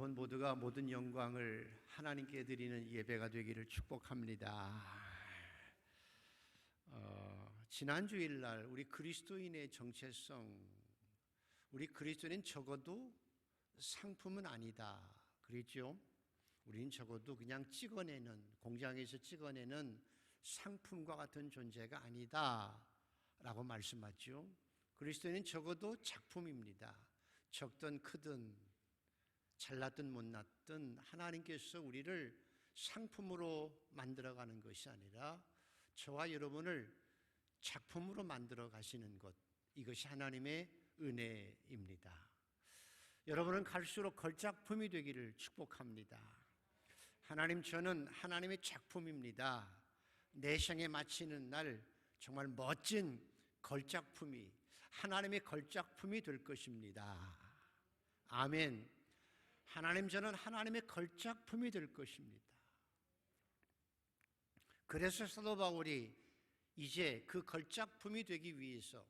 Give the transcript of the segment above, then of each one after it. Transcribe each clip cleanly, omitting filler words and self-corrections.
여러분 모두가 모든 영광을 하나님께 드리는 예배가 되기를 축복합니다. 지난 주일날 우리 그리스도인의 정체성, 우리 그리스도인은 적어도 상품은 아니다 그랬죠. 우린 적어도 그냥 찍어내는, 공장에서 찍어내는 상품과 같은 존재가 아니다 라고 말씀하죠. 그리스도인은 적어도 작품입니다. 적든 크든 잘났든 못났든 하나님께서 우리를 상품으로 만들어가는 것이 아니라 저와 여러분을 작품으로 만들어 가시는 것, 이것이 하나님의 은혜입니다. 여러분은 갈수록 걸작품이 되기를 축복합니다. 하나님, 저는 하나님의 작품입니다. 내 생에 마치는 날 정말 멋진 걸작품이, 하나님의 걸작품이 될 것입니다. 아멘. 하나님, 저는 하나님의 걸작품이 될 것입니다. 그래서 사도 바울이 이제 그 걸작품이 되기 위해서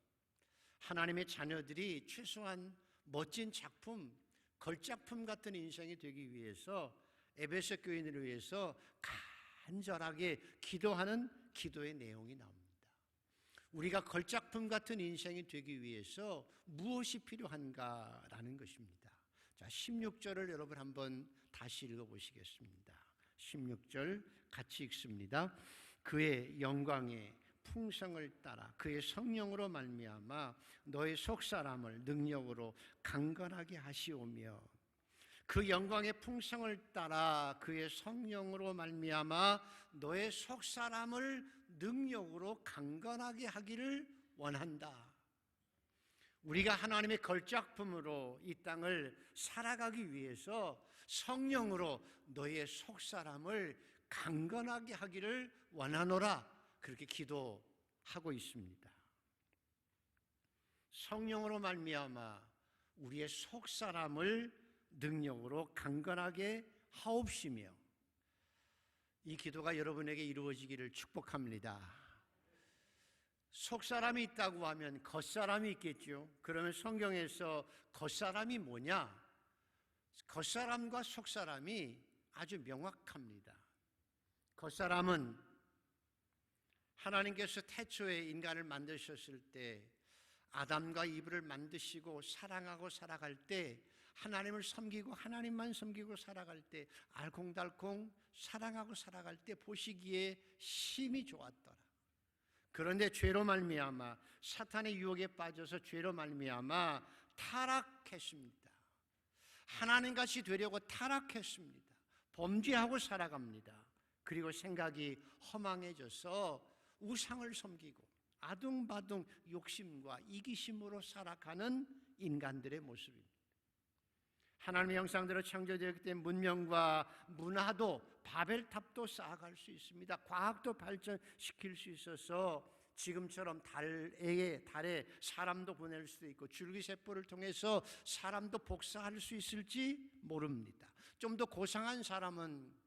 하나님의 자녀들이 최소한 멋진 작품, 걸작품 같은 인생이 되기 위해서 에베소 교인을 위해서 간절하게 기도하는 기도의 내용이 나옵니다. 우리가 걸작품 같은 인생이 되기 위해서 무엇이 필요한가라는 것입니다. 자, 16절을 여러분 한번 다시 읽어보시겠습니다. 16절 같이 읽습니다. 그의 영광의 풍성을 따라 그의 성령으로 말미암아 너의 속사람을 능력으로 강건하게 하시오며, 그 영광의 풍성을 따라 그의 성령으로 말미암아 너의 속사람을 능력으로 강건하게 하기를 원한다. 우리가 하나님의 걸작품으로 이 땅을 살아가기 위해서 성령으로 너의 속사람을 강건하게 하기를 원하노라, 그렇게 기도하고 있습니다. 성령으로 말미암아 우리의 속사람을 능력으로 강건하게 하옵시며, 이 기도가 여러분에게 이루어지기를 축복합니다. 속사람이 있다고 하면 겉사람이 있겠죠. 그러면 성경에서 겉사람이 뭐냐? 겉사람과 속사람이 아주 명확합니다. 겉사람은 하나님께서 태초에 인간을 만드셨을 때 아담과 이브를 만드시고 사랑하고 살아갈 때, 하나님을 섬기고 하나님만 섬기고 살아갈 때, 알콩달콩 사랑하고 살아갈 때 보시기에 심히 좋았더라. 그런데 죄로 말미암아, 사탄의 유혹에 빠져서 죄로 말미암아 타락했습니다. 하나님같이 되려고 타락했습니다. 범죄하고 살아갑니다. 그리고 생각이 허망해져서 우상을 섬기고 아둥바둥 욕심과 이기심으로 살아가는 인간들의 모습입니다. 하나님의 형상대로 창조되었기 때문에 문명과 문화도, 바벨탑도 쌓아갈 수 있습니다. 과학도 발전시킬 수 있어서 지금처럼 달에 사람도 보낼 수도 있고 줄기세포를 통해서 사람도 복사할 수 있을지 모릅니다. 좀 더 고상한 사람은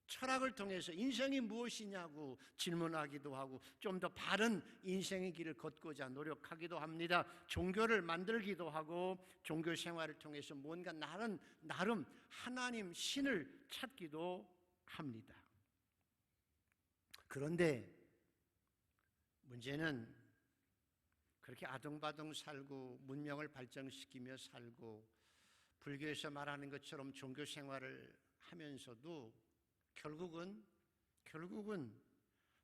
철학을 통해서 인생이 무엇이냐고 질문하기도 하고 좀 더 바른 인생의 길을 걷고자 노력하기도 합니다. 종교를 만들기도 하고 종교 생활을 통해서 뭔가 나름 하나님, 신을 찾기도 합니다. 그런데 문제는 그렇게 아둥바둥 살고 문명을 발전시키며 살고 불교에서 말하는 것처럼 종교 생활을 하면서도 결국은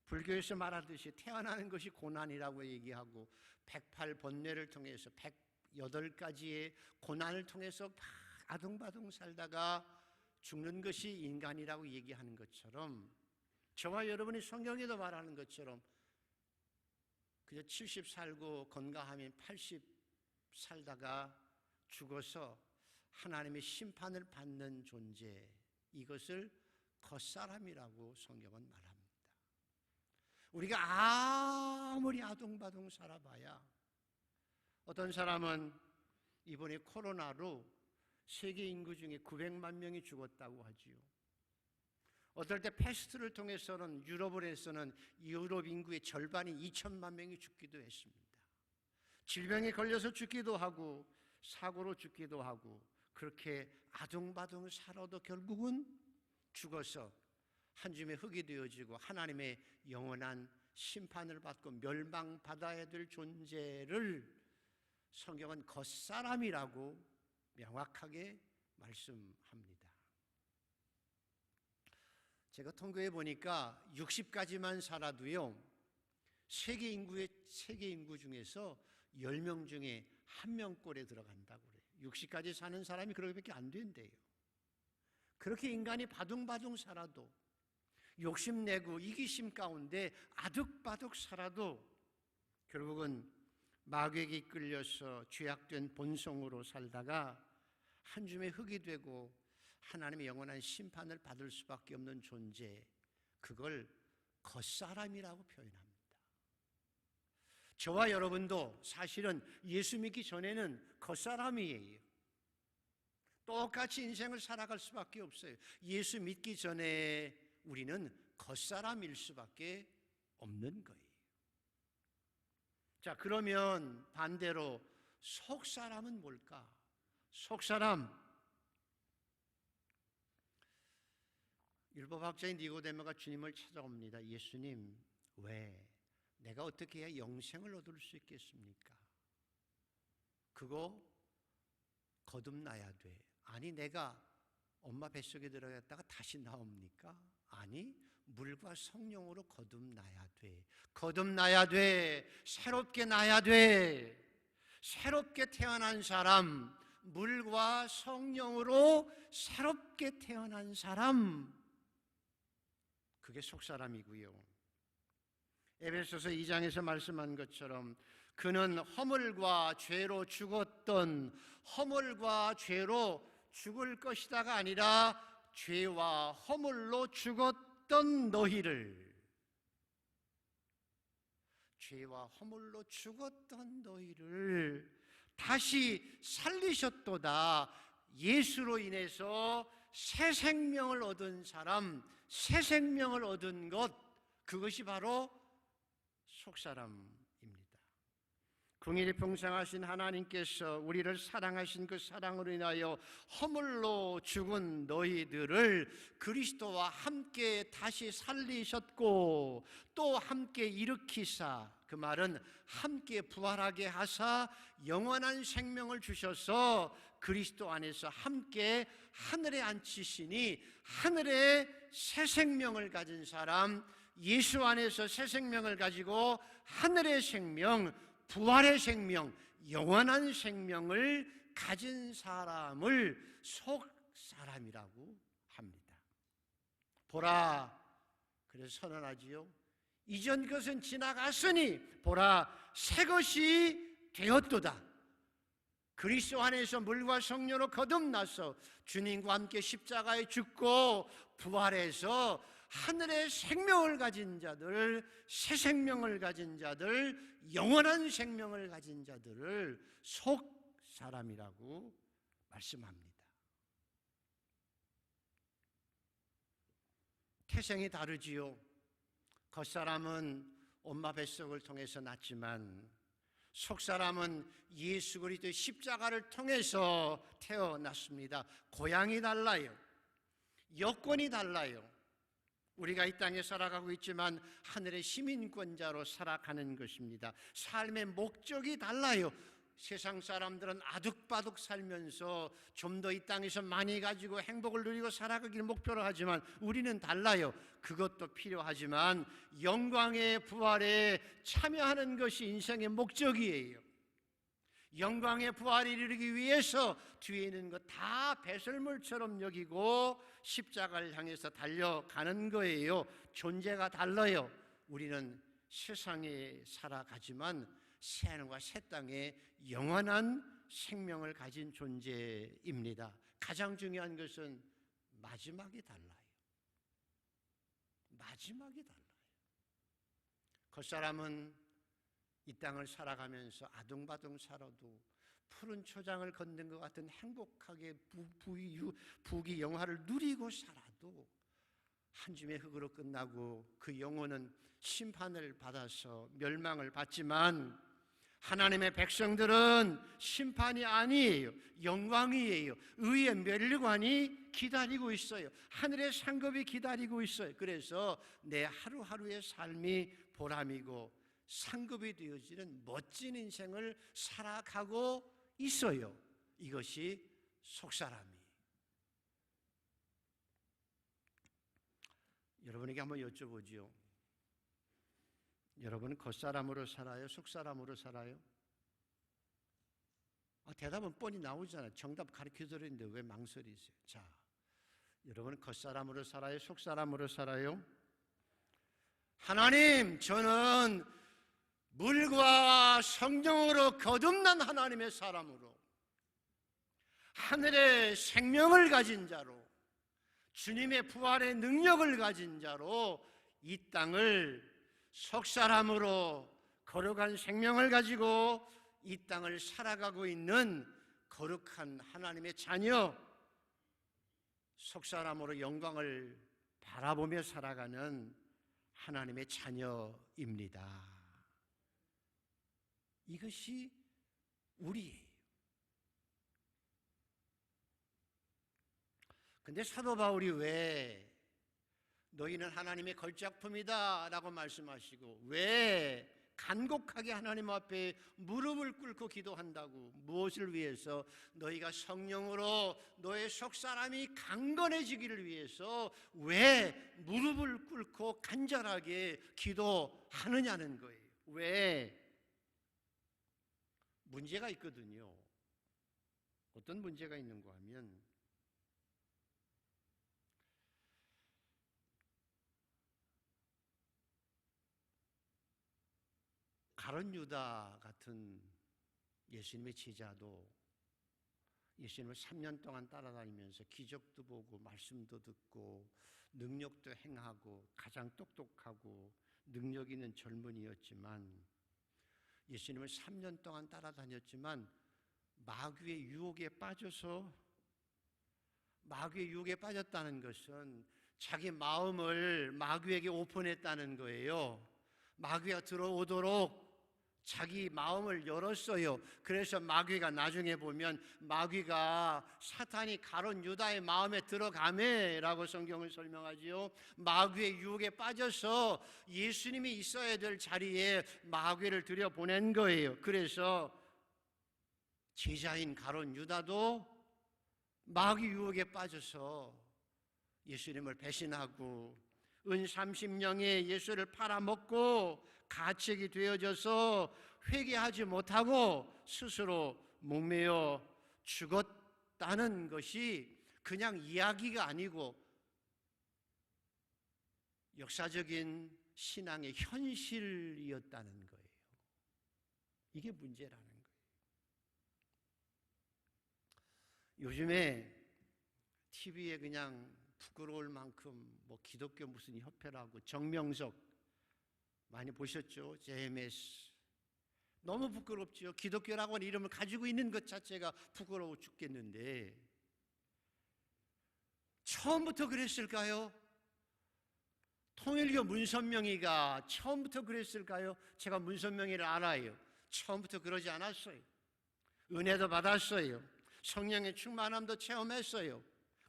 불교에서 말하듯이 태어나는 것이 고난이라고 얘기하고 108번뇌를 통해서 108가지의 고난을 통해서 아둥바둥 살다가 죽는 것이 인간이라고 얘기하는 것처럼, 저와 여러분이 성경에도 말하는 것처럼 그저 70 살고 건강하면 80 살다가 죽어서 하나님의 심판을 받는 존재, 이것을 겉사람이라고 성경은 말합니다. 우리가 아무리 아둥바둥 살아봐야, 어떤 사람은 이번에 코로나로 세계 인구 중에 900만 명이 죽었다고 하지요. 어떨 때 패스트를 통해서는 유럽에서는 유럽 인구의 절반인 2천만 명이 죽기도 했습니다. 질병에 걸려서 죽기도 하고 사고로 죽기도 하고 그렇게 아둥바둥 살아도 결국은 죽어서 한 줌의 흙이 되어지고 하나님의 영원한 심판을 받고 멸망받아야 될 존재를 성경은 겉사람이라고 명확하게 말씀합니다. 제가 통계해 보니까 60까지만 살아도요, 세계 인구 중에서 10명 중에 1명꼴에 들어간다고 그래요. 60까지 사는 사람이 그렇게밖에 안 된대요. 그렇게 인간이 바둥바둥 살아도, 욕심내고 이기심 가운데 아득바득 살아도 결국은 마귀에게 이끌려서 죄악된 본성으로 살다가 한 줌의 흙이 되고 하나님의 영원한 심판을 받을 수밖에 없는 존재, 그걸 겉사람이라고 표현합니다. 저와 여러분도 사실은 예수 믿기 전에는 겉사람이에요. 똑같이 인생을 살아갈 수밖에 없어요. 예수 믿기 전에 우리는 겉사람일 수밖에 없는 거예요. 자, 그러면 반대로 속사람은 뭘까? 속사람, 율법학자인 니고데모가 주님을 찾아옵니다. 예수님, 왜? 내가 어떻게 해야 영생을 얻을 수 있겠습니까? 그거 거듭나야 돼. 아니, 내가 엄마 뱃속에 들어갔다가 다시 나옵니까? 아니, 물과 성령으로 거듭나야 돼. 거듭나야 돼. 새롭게 나야 돼. 새롭게 태어난 사람, 물과 성령으로 새롭게 태어난 사람, 그게 속사람이고요. 에베소서 2장에서 말씀한 것처럼 그는 허물과 죄로 죽었던, 허물과 죄로 죽을 것이다가 아니라 죄와 허물로 죽었던 너희를, 죄와 허물로 죽었던 너희를 다시 살리셨도다. 예수로 인해서 새 생명을 얻은 사람, 새 생명을 얻은 것, 그것이 바로 속사람입니다. 긍휼히 풍성하신 하나님께서 우리를 사랑하신 그 사랑으로 인하여 허물로 죽은 너희들을 그리스도와 함께 다시 살리셨고 또 함께 일으키사, 그 말은 함께 부활하게 하사 영원한 생명을 주셔서 그리스도 안에서 함께 하늘에 앉히시니, 하늘에 새 생명을 가진 사람, 예수 안에서 새 생명을 가지고 하늘의 생명, 부활의 생명, 영원한 생명을 가진 사람을 속사람이라고 합니다. 보라, 그래서 선언하지요. 이전 것은 지나갔으니 보라, 새 것이 되었도다. 그리스도 안에서 물과 성령으로 거듭나서 주님과 함께 십자가에 죽고 부활해서 하늘의 생명을 가진 자들, 새 생명을 가진 자들, 영원한 생명을 가진 자들을 속사람이라고 말씀합니다. 태생이 다르지요. 겉사람은 엄마 뱃속을 통해서 낳지만 속사람은 예수 그리스도의 십자가를 통해서 태어났습니다. 고향이 달라요. 여건이 달라요. 우리가 이 땅에 살아가고 있지만 하늘의 시민권자로 살아가는 것입니다. 삶의 목적이 달라요. 세상 사람들은 아득바득 살면서 좀 더 이 땅에서 많이 가지고 행복을 누리고 살아가기를 목표로 하지만 우리는 달라요. 그것도 필요하지만 영광의 부활에 참여하는 것이 인생의 목적이에요. 영광의 부활을 이루기 위해서 뒤에 있는 것 다 배설물처럼 여기고 십자가를 향해서 달려가는 거예요. 존재가 달라요. 우리는 세상에 살아가지만 새하늘과 새 땅에 영원한 생명을 가진 존재입니다. 가장 중요한 것은 마지막이 달라요. 마지막이 달라요. 겉사람은 이 땅을 살아가면서 아둥바둥 살아도 푸른 초장을 걷는 것 같은 행복하게 부귀 영화를 누리고 살아도 한 줌의 흙으로 끝나고 그 영혼은 심판을 받아서 멸망을 받지만, 하나님의 백성들은 심판이 아니에요. 영광이에요. 의의 멸류관이 기다리고 있어요. 하늘의 상급이 기다리고 있어요. 그래서 내 하루하루의 삶이 보람이고 상급이 되어지는 멋진 인생을 살아가고 있어요. 이것이 속사람이에요. 여러분에게 한번 여쭤보지요. 여러분은 겉사람으로 살아요? 속사람으로 살아요? 대답은 뻔히 나오잖아요. 정답 가르쳐드리는데 왜 망설이세요? 자, 여러분은 겉사람으로 살아요? 속사람으로 살아요? 하나님, 저는 물과 성령으로 거듭난 하나님의 사람으로, 하늘의 생명을 가진 자로, 주님의 부활의 능력을 가진 자로 이 땅을 속사람으로 거룩한 생명을 가지고 이 땅을 살아가고 있는 거룩한 하나님의 자녀, 속사람으로 영광을 바라보며 살아가는 하나님의 자녀입니다. 이것이 우리예요. 근데 사도 바울이 왜 너희는 하나님의 걸작품이다 라고 말씀하시고 왜 간곡하게 하나님 앞에 무릎을 꿇고 기도한다고, 무엇을 위해서? 너희가 성령으로 너의 속사람이 강건해지기를 위해서 왜 무릎을 꿇고 간절하게 기도하느냐는 거예요. 왜? 문제가 있거든요. 어떤 문제가 있는가 하면 가룟 유다 같은 예수님의 제자도 예수님을 3년 동안 따라다니면서 기적도 보고 말씀도 듣고 능력도 행하고 가장 똑똑하고 능력 있는 젊은이였지만, 예수님을 3년 동안 따라다녔지만 마귀의 유혹에 빠졌다는 것은 자기 마음을 마귀에게 오픈했다는 거예요. 마귀가 들어오도록 자기 마음을 열었어요. 그래서 마귀가 나중에 보면 마귀가 사탄이 가룟 유다의 마음에 들어가매라고 성경을 설명하지요. 마귀의 유혹에 빠져서 예수님이 있어야 될 자리에 마귀를 들여보낸 거예요. 그래서 제자인 가룟 유다도 마귀 유혹에 빠져서 예수님을 배신하고 은 30냥에 예수를 팔아먹고 가책이 되어져서 회개하지 못하고 스스로 목매어 죽었다는 것이 그냥 이야기가 아니고 역사적인 신앙의 현실이었다는 거예요. 이게 문제라는 거예요. 요즘에 TV에 그냥 부끄러울 만큼 뭐 기독교 무슨 협회라고 정명석 많이 보셨죠? JMS. 너무 부끄럽죠. 기독교라고 하는 이름을 가지고 있는 것 자체가 부끄러워 죽겠는데 처음부터 그랬을까요? 통일교 문선명이가 처음부터 그랬을까요? 제가 문선명이를 알아요. 처음부터 그러지 않았어요. 은혜도 받았어요. 성령의 충만함도 체험했어요.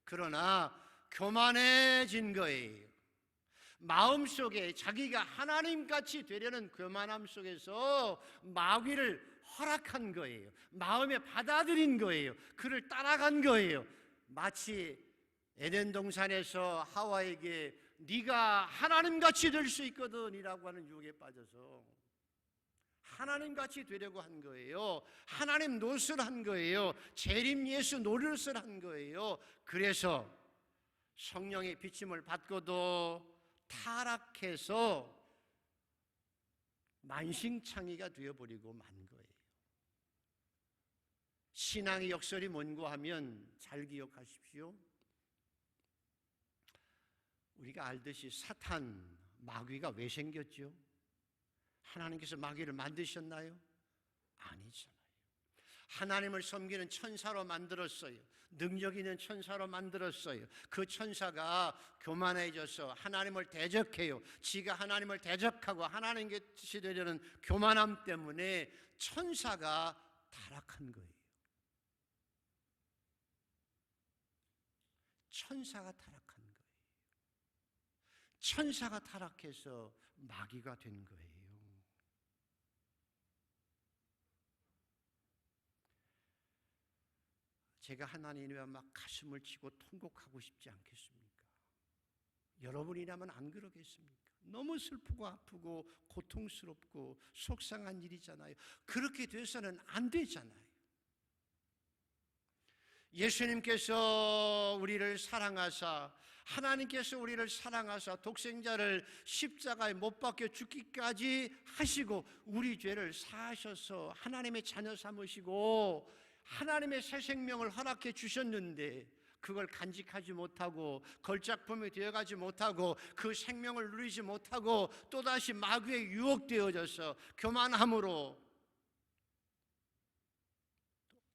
그러나 교만해진 거예요. 마음속에 자기가 하나님같이 되려는 교만함 속에서 마귀를 허락한 거예요. 마음에 받아들인 거예요. 그를 따라간 거예요. 마치 에덴 동산에서 하와에게 네가 하나님같이 될 수 있거든 이라고 하는 유혹에 빠져서 하나님같이 되려고 한 거예요. 하나님 노릇을 한 거예요. 재림 예수 노릇을 한 거예요. 그래서 성령의 비침을 받고도 타락해서 만신창이가 되어버리고 만 거예요. 신앙의 역설이 뭔고 하면 잘 기억하십시오. 우리가 알듯이 사탄, 마귀가 왜 생겼죠? 하나님께서 마귀를 만드셨나요? 아니잖아요. 하나님을 섬기는 천사로 만들었어요. 능력 있는 천사로 만들었어요. 그 천사가 교만해져서 하나님을 대적해요. 지가 하나님을 대적하고 하나님께 뜻이 되려는 교만함 때문에 천사가 타락한 거예요. 천사가 타락한 거예요. 천사가 타락해서 마귀가 된 거예요. 제가 하나님이와 막 가슴을 치고 통곡하고 싶지 않겠습니까? 여러분이라면 안 그러겠습니까? 너무 슬프고 아프고 고통스럽고 속상한 일이잖아요. 그렇게 돼서는 안 되잖아요. 예수님께서 우리를 사랑하사, 하나님께서 우리를 사랑하사 독생자를 십자가에 못 박혀 죽기까지 하시고 우리 죄를 사하셔서 하나님의 자녀 삼으시고 하나님의 새 생명을 허락해 주셨는데 그걸 간직하지 못하고 걸작품이 되어가지 못하고 그 생명을 누리지 못하고 또다시 마귀에 유혹되어져서 교만함으로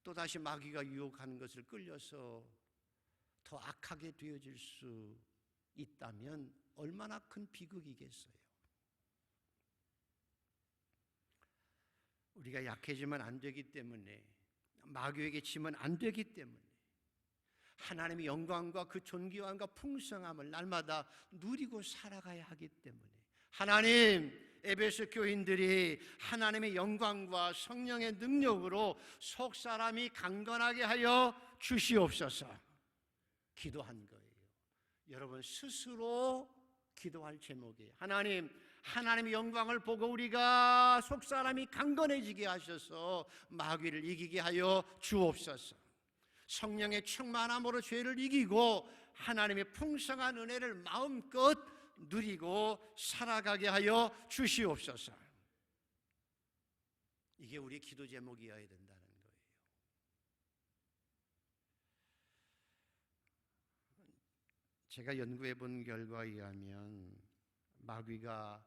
또다시 마귀가 유혹하는 것을 끌려서 더 악하게 되어질 수 있다면 얼마나 큰 비극이겠어요. 우리가 약해지면 안 되기 때문에, 마귀에게 지면 안 되기 때문에 하나님의 영광과 그 존귀함과 풍성함을 날마다 누리고 살아가야 하기 때문에 하나님, 에베소 교인들이 하나님의 영광과 성령의 능력으로 속사람이 강건하게 하여 주시옵소서 기도한 거예요. 여러분 스스로 기도할 제목이에요. 하나님, 하나님의 영광을 보고 우리가 속사람이 강건해지게 하셔서 마귀를 이기게 하여 주옵소서. 성령의 충만함으로 죄를 이기고 하나님의 풍성한 은혜를 마음껏 누리고 살아가게 하여 주시옵소서. 이게 우리 기도 제목이어야 된다는 거예요. 제가 연구해 본 결과에 의하면 마귀가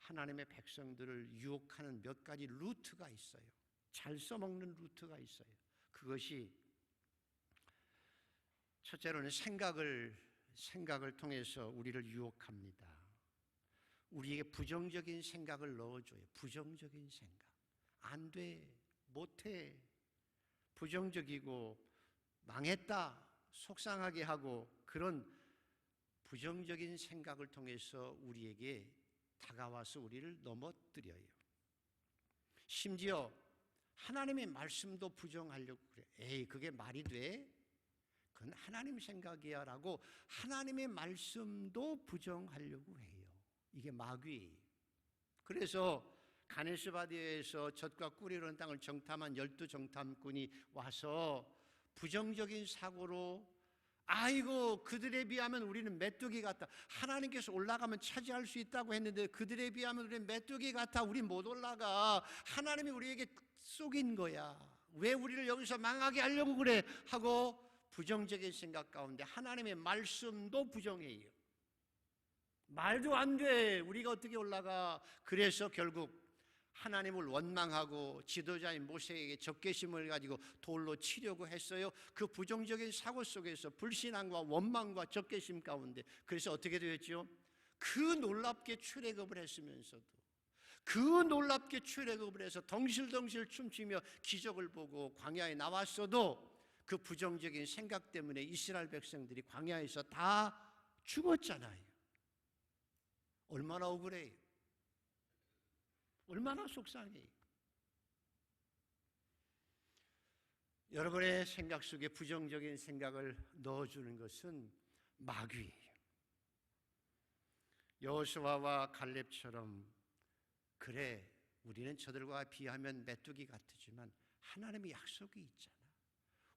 하나님의 백성들을 유혹하는 몇 가지 루트가 있어요. 잘 써먹는 루트가 있어요. 그것이 첫째로는 생각을 통해서 우리를 유혹합니다. 우리에게 부정적인 생각을 넣어줘요. 부정적인 생각. 안 돼, 못해, 부정적이고 망했다, 속상하게 하고 그런 부정적인 생각을 통해서 우리에게 다가와서 우리를 넘어뜨려요. 심지어 하나님의 말씀도 부정하려고 그래. 에이, 그게 말이 돼? 그건 하나님 생각이야 라고 하나님의 말씀도 부정하려고 해요. 이게 마귀예요. 그래서 가네스바디아에서 젖과 꿀이 흐르는 땅을 정탐한 12 정탐꾼이 와서 부정적인 사고로 아이고 그들에 비하면 우리는 메뚜기 같다. 하나님께서 올라가면 차지할 수 있다고 했는데 그들에 비하면 우리는 메뚜기 같아. 우리 못 올라가. 하나님이 우리에게 속인 거야. 왜 우리를 여기서 망하게 하려고 그래? 하고 부정적인 생각 가운데 하나님의 말씀도 부정해요. 말도 안 돼. 우리가 어떻게 올라가. 그래서 결국 하나님을 원망하고 지도자인 모세에게 적개심을 가지고 돌로 치려고 했어요. 그 부정적인 사고 속에서 불신앙과 원망과 적개심 가운데 그래서 어떻게 되었죠? 그 놀랍게 출애굽을 했으면서도 그 놀랍게 출애굽을 해서 덩실덩실 춤추며 기적을 보고 광야에 나왔어도 그 부정적인 생각 때문에 이스라엘 백성들이 광야에서 다 죽었잖아요. 얼마나 억울해요. 얼마나 속상해요. 여러분의 생각 속에 부정적인 생각을 넣어주는 것은 마귀예요. 여호수아와 갈렙처럼 그래 우리는 저들과 비하면 메뚜기 같지만 하나님의 약속이 있잖아.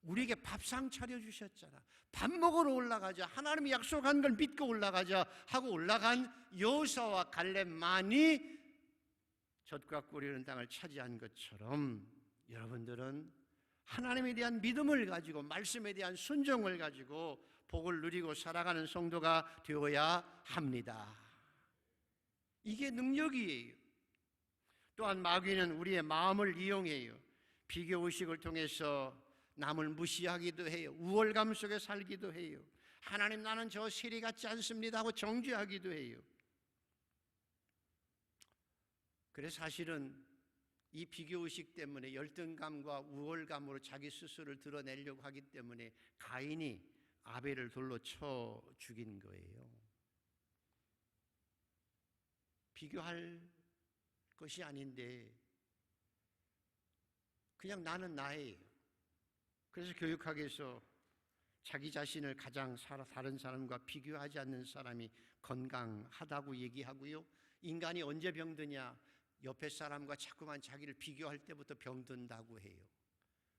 우리에게 밥상 차려주셨잖아. 밥 먹으러 올라가자. 하나님이 약속한 걸 믿고 올라가자 하고 올라간 여호수아와 갈렙만이 젖과 꿀이 흐르는 땅을 차지한 것처럼 여러분들은 하나님에 대한 믿음을 가지고 말씀에 대한 순종을 가지고 복을 누리고 살아가는 성도가 되어야 합니다. 이게 능력이에요. 또한 마귀는 우리의 마음을 이용해요. 비교의식을 통해서 남을 무시하기도 해요. 우월감 속에 살기도 해요. 하나님, 나는 저 세리 같지 않습니다 하고 정죄하기도 해요. 그래서 사실은 이 비교의식 때문에 열등감과 우월감으로 자기 스스로를 드러내려고 하기 때문에 가인이 아벨을 돌로 쳐 죽인 거예요. 비교할 것이 아닌데 그냥 나는 나예요. 그래서 교육학에서 자기 자신을 가장 다른 사람과 비교하지 않는 사람이 건강하다고 얘기하고요. 인간이 언제 병드냐? 옆에 사람과 자꾸만 자기를 비교할 때부터 병든다고 해요.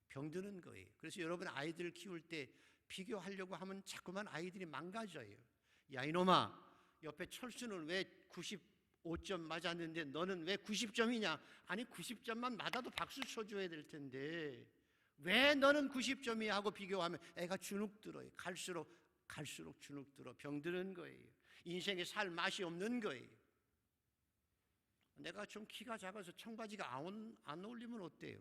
병드는 거예요. 그래서 여러분 아이들 키울 때 비교하려고 하면 자꾸만 아이들이 망가져요. 야, 이놈아, 옆에 철수는 왜 95점 맞았는데 너는 왜 90점이냐? 아니 90점만 맞아도 박수 쳐줘야 될 텐데 왜 너는 90점이야 하고 비교하면 애가 주눅 들어요. 갈수록 주눅 들어 병드는 거예요. 인생에 살 맛이 없는 거예요. 내가 좀 키가 작아서 청바지가 안 어울리면 어때요?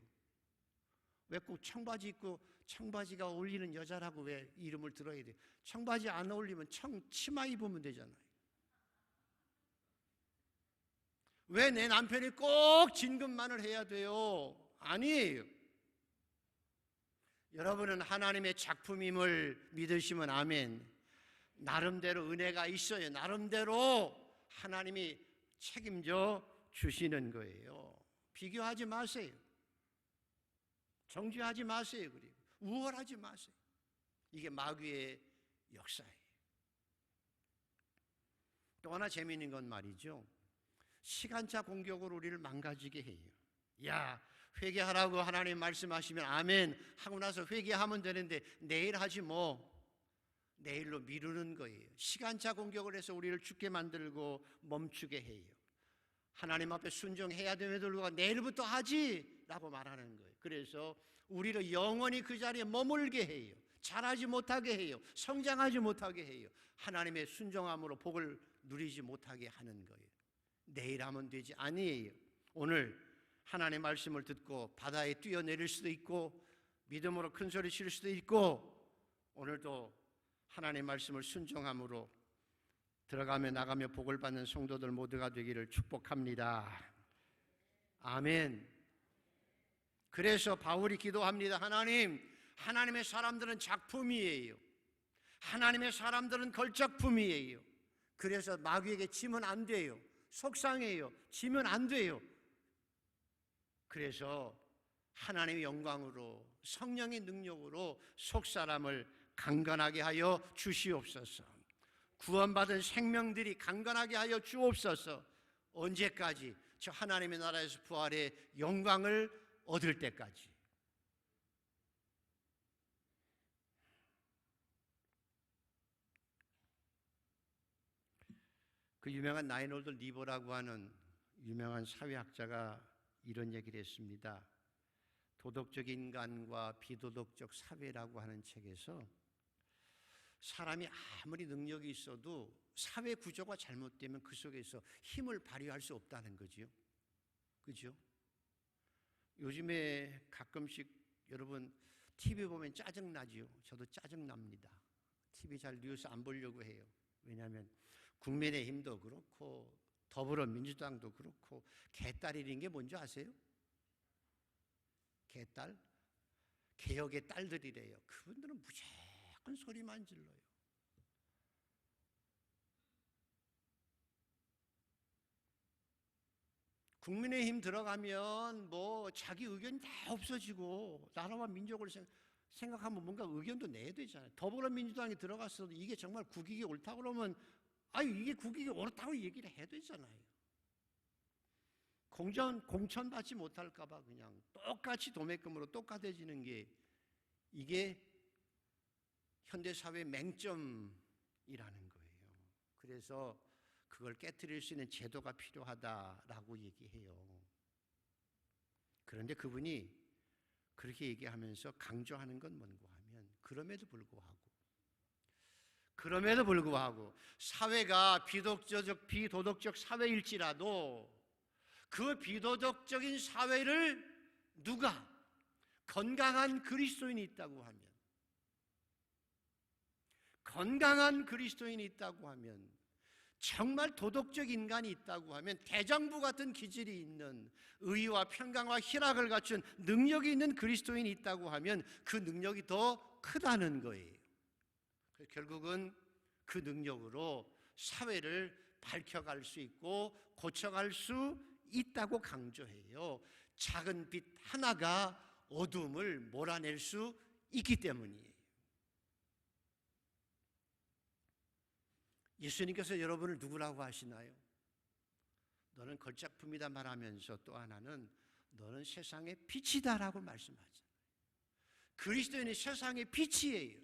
왜 꼭 청바지 입고 청바지가 어울리는 여자라고 왜 이름을 들어야 돼요? 청바지 안 어울리면 치마 입으면 되잖아요. 왜 내 남편이 꼭 진급만을 해야 돼요? 아니에요. 여러분은 하나님의 작품임을 믿으시면 아멘. 나름대로 은혜가 있어요. 나름대로 하나님이 책임져 주시는 거예요. 비교하지 마세요. 정죄하지 마세요. 그리고 우월하지 마세요. 이게 마귀의 역사예요. 또 하나 재미있는 건 말이죠. 시간차 공격으로 우리를 망가지게 해요. 야, 회개하라고 하나님 말씀하시면 아멘 하고 나서 회개하면 되는데 내일 하지 뭐. 내일로 미루는 거예요. 시간차 공격을 해서 우리를 죽게 만들고 멈추게 해요. 하나님 앞에 순종해야 됨에도 불구하고 내일부터 하지 라고 말하는 거예요. 그래서 우리를 영원히 그 자리에 머물게 해요. 잘하지 못하게 해요. 성장하지 못하게 해요. 하나님의 순종함으로 복을 누리지 못하게 하는 거예요. 내일 하면 되지 아니에요. 오늘 하나님의 말씀을 듣고 바다에 뛰어내릴 수도 있고 믿음으로 큰 소리 칠 수도 있고 오늘도 하나님의 말씀을 순종함으로 들어가며 나가며 복을 받는 성도들 모두가 되기를 축복합니다. 아멘. 그래서 바울이 기도합니다. 하나님, 하나님의 사람들은 작품이에요. 하나님의 사람들은 걸작품이에요. 그래서 마귀에게 지면 안 돼요. 속상해요. 지면 안 돼요. 그래서 하나님의 영광으로 성령의 능력으로 속사람을 강건하게 하여 주시옵소서. 구원받은 생명들이 강건하게 하여 주옵소서. 언제까지? 저 하나님의 나라에서 부활의 영광을 얻을 때까지. 그 유명한 나인홀드 리버라고 하는 유명한 사회학자가 이런 얘기를 했습니다. 도덕적 인간과 비도덕적 사회라고 하는 책에서 사람이 아무리 능력이 있어도 사회 구조가 잘못되면 그 속에서 힘을 발휘할 수 없다는 거지요. 그죠? 요즘에 가끔씩 여러분 TV 보면 짜증나지요. 저도 짜증납니다. TV 잘 뉴스 안 보려고 해요. 왜냐하면 국민의힘도 그렇고 더불어민주당도 그렇고 개딸이라는 게 뭔지 아세요? 개딸? 개혁의 딸들이래요. 그분들은 무조건 소리만 질러요. 국민의힘 들어가면 뭐 자기 의견이 다 없어지고 나라와 민족을 생각하면 뭔가 의견도 내야 되잖아요. 더불어민주당이 들어갔어도 이게 정말 국익이 옳다고 그러면 이게 국익이 옳다고 얘기를 해야 되잖아요. 공천 받지 못할까 봐 그냥 똑같이 도매금으로 똑같아지는 게 이게 현대사회의 맹점이라는 거예요. 그래서 그걸 깨트릴 수 있는 제도가 필요하다라고 얘기해요. 그런데 그분이 그렇게 얘기하면서 강조하는 건 뭔가 하면 그럼에도 불구하고 사회가 비도덕적 사회일지라도 그 비도덕적인 사회를 누가 건강한 그리스도인이 있다고 하면, 건강한 그리스도인이 있다고 하면, 정말 도덕적 인간이 있다고 하면, 대장부 같은 기질이 있는, 의와 평강과 희락을 갖춘 능력이 있는 그리스도인이 있다고 하면 그 능력이 더 크다는 거예요. 결국은 그 능력으로 사회를 밝혀갈 수 있고 고쳐갈 수 있다고 강조해요. 작은 빛 하나가 어둠을 몰아낼 수 있기 때문이에요. 예수님께서 여러분을 누구라고 하시나요? 너는 걸작품이다 말하면서 또 하나는 너는 세상의 빛이다라고 말씀하잖아요. 그리스도인이 세상의 빛이에요.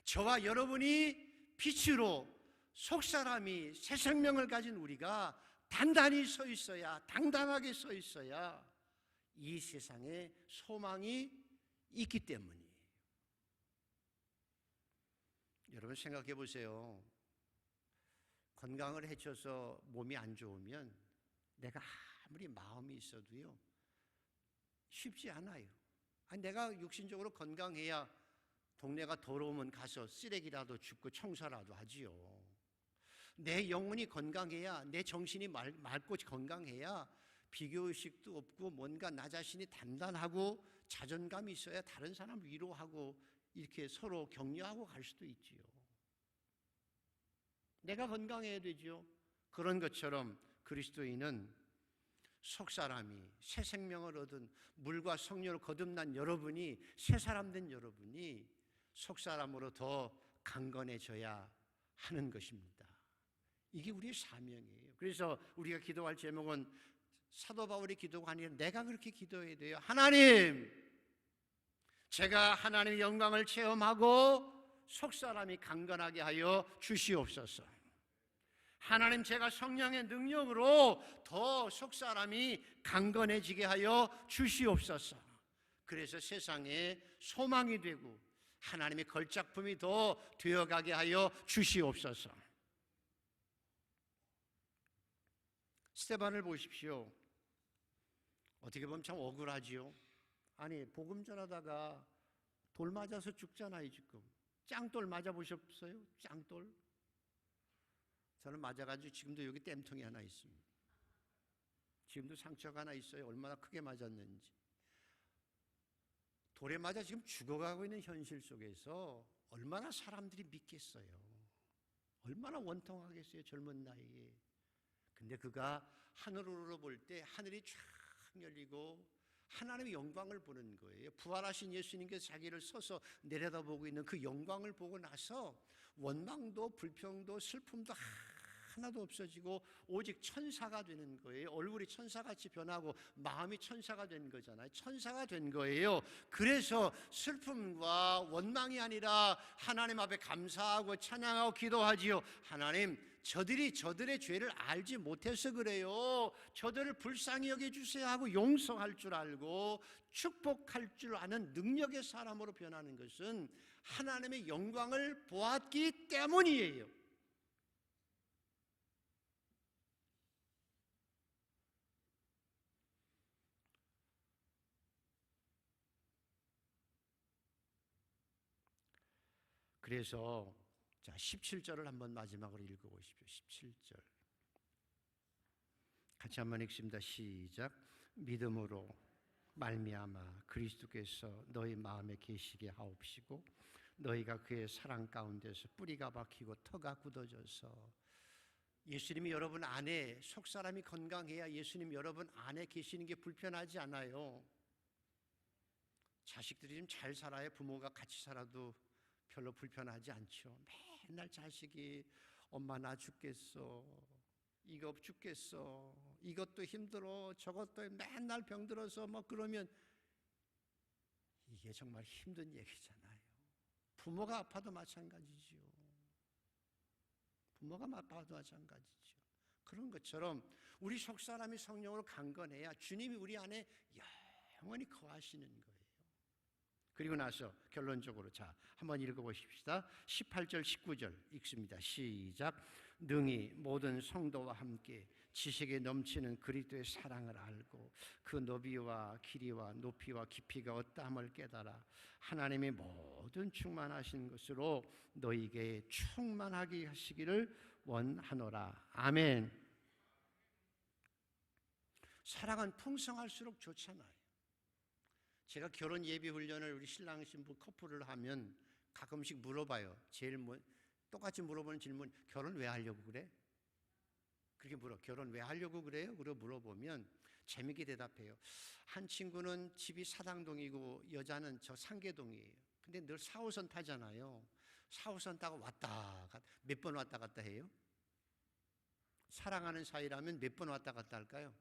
저와 여러분이 빛으로 속사람이 새 생명을 가진 우리가 단단히 서 있어야, 당당하게 서 있어야 이 세상에 소망이 있기 때문이에요. 여러분 생각해 보세요. 건강을 해쳐서 몸이 안 좋으면 내가 아무리 마음이 있어도요 쉽지 않아요. 내가 육신적으로 건강해야 동네가 더러우면 가서 쓰레기라도 줍고 청소라도 하지요. 내 영혼이 건강해야, 내 정신이 맑고 건강해야 비교의식도 없고 뭔가 나 자신이 단단하고 자존감이 있어야 다른 사람 위로하고 이렇게 서로 격려하고 갈 수도 있지요. 내가 건강해야 되죠. 그런 것처럼 그리스도인은 속사람이 새 생명을 얻은, 물과 성령을 거듭난 여러분이, 새 사람 된 여러분이 속사람으로 더 강건해져야 하는 것입니다. 이게 우리의 사명이에요. 그래서 우리가 기도할 제목은 사도 바울이 기도가 아니라 내가 그렇게 기도해야 돼요. 하나님, 제가 하나님의 영광을 체험하고 속사람이 강건하게 하여 주시옵소서. 하나님, 제가 성령의 능력으로 더 속사람이 강건해지게 하여 주시옵소서. 그래서 세상에 소망이 되고 하나님의 걸작품이 더 되어가게 하여 주시옵소서. 스데반을 보십시오. 어떻게 보면 참 억울하지요. 아니, 복음 전하다가 돌 맞아서 죽잖아요. 지금 짱돌 맞아보셨어요? 짱돌? 저는 맞아가지고 지금도 여기 땜통이 하나 있습니다. 지금도 상처가 하나 있어요. 얼마나 크게 맞았는지. 돌에 맞아 지금 죽어가고 있는 현실 속에서 얼마나 사람들이 믿겠어요. 얼마나 원통하겠어요, 젊은 나이에. 근데 그가 하늘으로 볼 때 하늘이 쫙 열리고 하나님의 영광을 보는 거예요. 부활하신 예수님께서 자기를 서서 내려다보고 있는 그 영광을 보고 나서 원망도 불평도 슬픔도 하나도 없어지고 오직 천사가 되는 거예요. 얼굴이 천사같이 변하고 마음이 천사가 된 거잖아요. 천사가 된 거예요. 그래서 슬픔과 원망이 아니라 하나님 앞에 감사하고 찬양하고 기도하지요. 하나님, 저들의 죄를 알지 못해서 그래요. 저들을 불쌍히 여겨주세요 하고 용서할 줄 알고 축복할 줄 아는 능력의 사람으로 변하는 것은 하나님의 영광을 보았기 때문이에요. 그래서 17절을 한번 마지막으로 읽어보십시오. 17절 같이 한번 읽습니다. 시작. 믿음으로 말미암아 그리스도께서 너희 마음에 계시게 하옵시고 너희가 그의 사랑 가운데서 뿌리가 박히고 터가 굳어져서 예수님이 여러분 안에, 속사람이 건강해야 예수님 여러분 안에 계시는 게 불편하지 않아요. 자식들이 좀 잘 살아야 부모가 같이 살아도 별로 불편하지 않죠. 맨날 자식이 엄마 나 죽겠어, 이거 죽겠어, 이것도 힘들어, 저것도 맨날 병들어서 뭐 그러면 이게 정말 힘든 얘기잖아요. 부모가 아파도 마찬가지죠. 부모가 아파도 마찬가지죠. 그런 것처럼 우리 속사람이 성령으로 강건해야 주님이 우리 안에 영원히 거하시는 거예요. 그리고 나서 결론적으로 한번 읽어보십시다. 18절 19절 읽습니다. 시작. 능히 모든 성도와 함께 지식에 넘치는 그리스도의 사랑을 알고 그 너비와 길이와 높이와 깊이가 어떠함을 깨달아 하나님의 모든 충만하신 것으로 너희에게 충만하게 하시기를 원하노라. 아멘. 사랑은 풍성할수록 좋잖아요. 제가 결혼 예비 훈련을 우리 신랑 신부 커플을 하면 가끔씩 물어봐요. 제일 똑같이 물어보는 질문, 결혼 왜 하려고 그래? 그렇게 물어. 결혼 왜 하려고 그래요? 그러고 물어보면 재밌게 대답해요. 한 친구는 집이 사당동이고 여자는 저 상계동이에요. 근데 늘 4호선 타잖아요. 4호선 타고 몇 번 왔다 갔다 해요? 사랑하는 사이라면 몇 번 왔다 갔다 할까요?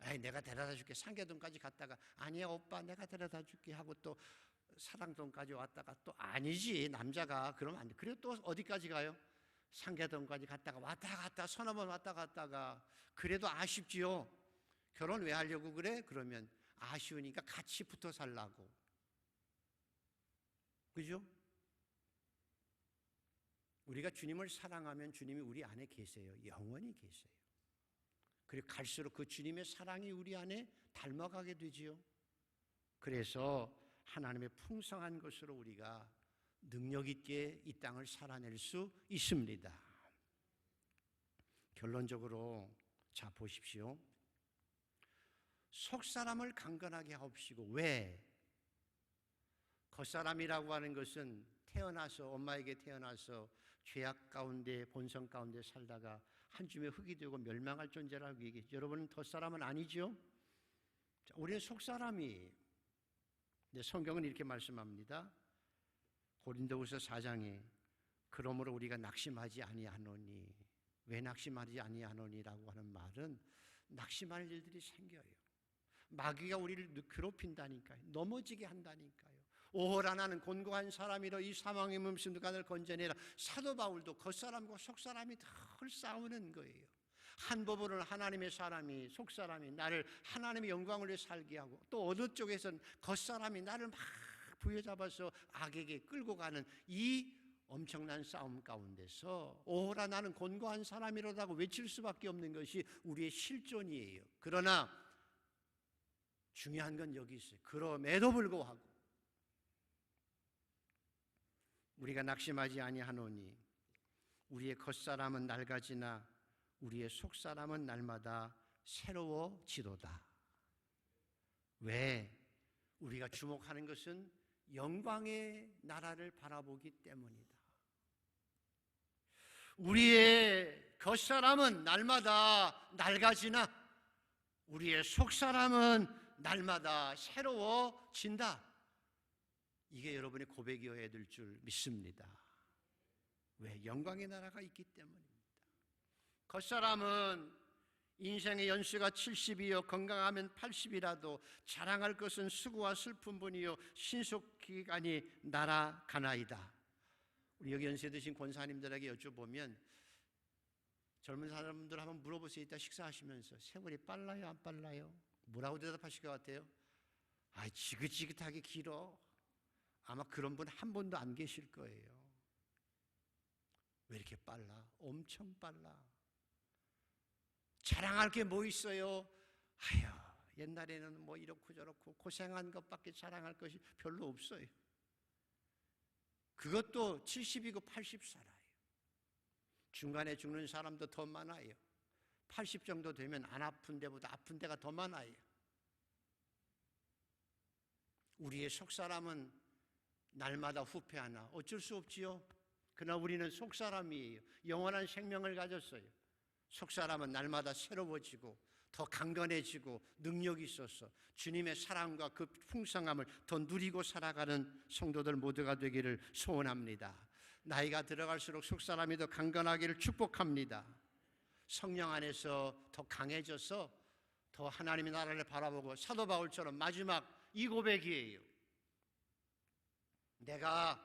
에이, 내가 데려다 줄게. 상계동까지 갔다가 아니야 오빠 내가 데려다 줄게 하고 또 사당동까지 왔다가 또 아니지 남자가 그러면 안 돼. 그리고 또 어디까지 가요? 상계동까지 갔다가 왔다 갔다 서너 번 왔다 갔다가 그래도 아쉽지요. 결혼 왜 하려고 그래? 그러면 아쉬우니까 같이 붙어 살라고. 그죠? 우리가 주님을 사랑하면 주님이 우리 안에 계세요. 영원히 계세요. 그리고 갈수록 그 주님의 사랑이 우리 안에 닮아가게 되지요. 그래서 하나님의 풍성한 것으로 우리가 능력 있게 이 땅을 살아낼 수 있습니다. 결론적으로 자 보십시오. 속사람을 강건하게 하옵시고. 왜? 겉사람이라고 하는 것은 태어나서 엄마에게 태어나서 죄악 가운데 본성 가운데 살다가 한 줌의 흙이 되고 멸망할 존재라고 얘기했죠. 여러분은 겉사람은 아니죠? 우리는 속사람이에요. 근데 성경은 이렇게 말씀합니다. 고린도후서 4장에 그러므로 우리가 낙심하지 아니하노니. 왜 낙심하지 아니하노니라고 하는 말은 낙심할 일들이 생겨요. 마귀가 우리를 괴롭힌다니까요. 넘어지게 한다니까요. 오호라 나는 곤고한 사람이라 이 사망의 몸에서 누가 날 건져내라. 사도 바울도 겉사람과 속사람이 늘 싸우는 거예요. 한 부분을 하나님의 사람이 속사람이 나를 하나님의 영광을 위해 살게 하고 또 어느 쪽에서는 겉사람이 나를 막 부여잡아서 악에게 끌고 가는 이 엄청난 싸움 가운데서 오호라 나는 곤고한 사람이로다고 외칠 수밖에 없는 것이 우리의 실존이에요. 그러나 중요한 건 여기 있어요. 그럼에도 불구하고 우리가 낙심하지 아니하노니 우리의 겉사람은 낡아지나 우리의 속사람은 날마다 새로워지도다. 왜? 우리가 주목하는 것은 영광의 나라를 바라보기 때문이다. 우리의 겉사람은 날마다 낡아지나 우리의 속사람은 날마다 새로워진다. 이게 여러분의 고백이어야 될 줄 믿습니다. 왜? 영광의 나라가 있기 때문입니다. 겉사람은 인생의 연수가 70이요 건강하면 80이라도 자랑할 것은 수고와 슬픔뿐이요 신속기간이 날아가나이다. 우리 여기 연세 드신 권사님들에게 여쭤보면 젊은 사람들 한번 물어보세요. 이따 식사하시면서 세월이 빨라요 안 빨라요? 뭐라고 대답하실 것 같아요? 아, 지긋지긋하게 길어. 아마 그런 분 한 분도 안 계실 거예요. 왜 이렇게 빨라? 엄청 빨라. 자랑할 게 뭐 있어요? 아유, 옛날에는 뭐 이렇고 저렇고 고생한 것밖에 자랑할 것이 별로 없어요. 그것도 70이고 80 살아요. 중간에 죽는 사람도 더 많아요. 80 정도 되면 안 아픈 데보다 아픈 데가 더 많아요. 우리의 속사람은 날마다 후패하나 어쩔 수 없지요. 그러나 우리는 속사람이에요. 영원한 생명을 가졌어요. 속사람은 날마다 새로워지고 더 강건해지고 능력이 있어서 주님의 사랑과 그 풍성함을 더 누리고 살아가는 성도들 모두가 되기를 소원합니다. 나이가 들어갈수록 속사람이 더 강건하기를 축복합니다. 성령 안에서 더 강해져서 더 하나님의 나라를 바라보고 사도 바울처럼 마지막 이 고백이에요. 내가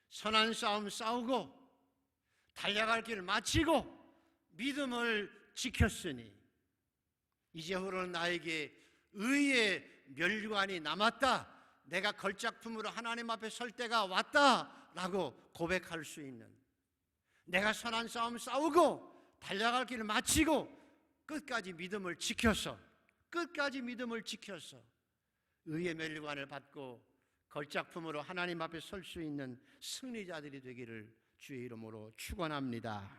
선한 싸움 싸우고 달려갈 길을 마치고 믿음을 지켰으니 이제후로는 나에게 의의 멸류관이 남았다. 내가 걸작품으로 하나님 앞에 설 때가 왔다라고 고백할 수 있는, 내가 선한 싸움 싸우고 달려갈 길을 마치고 끝까지 믿음을 지켜서 의의 멸관을 받고 걸작품으로 하나님 앞에 설 수 있는 승리자들이 되기를 주의 이름으로 축원합니다.